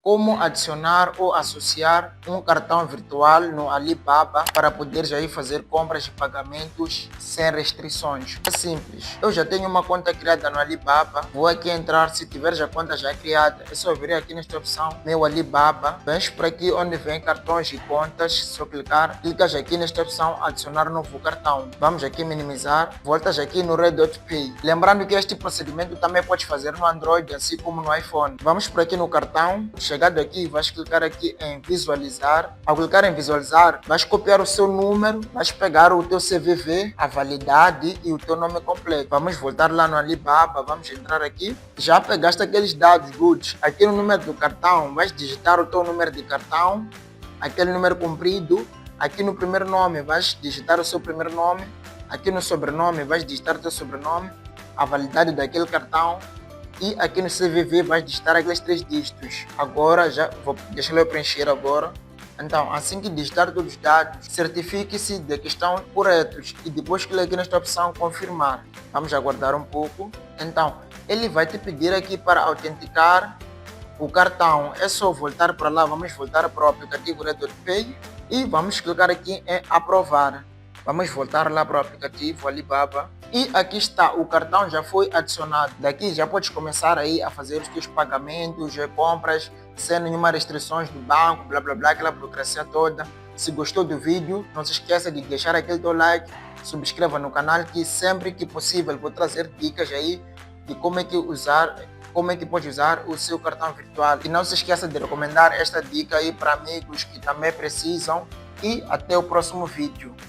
Como adicionar ou associar um cartão virtual no Alibaba para poderes aí fazer compras e pagamentos sem restrições. É simples. Eu já tenho uma conta criada no Alibaba. Vou aqui entrar, se tiveres a conta já criada, é só vir aqui nesta opção, meu Alibaba. Vens por aqui onde vem cartões e contas, só clicas aqui nesta opção, adicionar novo cartão. Vamos aqui minimizar, voltas aqui no Red.Pay. Lembrando que este procedimento também pode fazer no Android, assim como no iPhone. Vamos por aqui no cartão. Chegado aqui, vais clicar aqui em visualizar. Ao clicar em visualizar, vais copiar o seu número, vais pegar o teu CVV, a validade e o teu nome completo. Vamos voltar lá no Alibaba, vamos entrar aqui. Já pegaste aqueles dados, good. Aqui no número do cartão, vais digitar o teu número de cartão, aquele número comprido. Aqui no primeiro nome, vais digitar o seu primeiro nome. Aqui no sobrenome, vais digitar o teu sobrenome, a validade daquele cartão. E aqui no CVV vais digitar aqueles 3 dígitos. Agora já vou deixar eu preencher agora. Então, assim que digitar todos os dados, certifique-se de que estão corretos e depois clique nesta opção confirmar. Vamos aguardar um pouco. Então, ele vai te pedir aqui para autenticar o cartão. É só voltar para lá, vamos voltar para o aplicativo Red.Pay e vamos clicar aqui em aprovar. Vamos voltar lá para o aplicativo Alibaba. E aqui está, o cartão já foi adicionado. Daqui já podes começar aí a fazer os teus pagamentos, compras, sem nenhuma restrições do banco, blá blá blá, aquela burocracia toda. Se gostou do vídeo, não se esqueça de deixar aquele teu like, subscreva no canal que sempre que possível vou trazer dicas aí de como é que pode usar o seu cartão virtual. E não se esqueça de recomendar esta dica aí para amigos que também precisam. E até o próximo vídeo.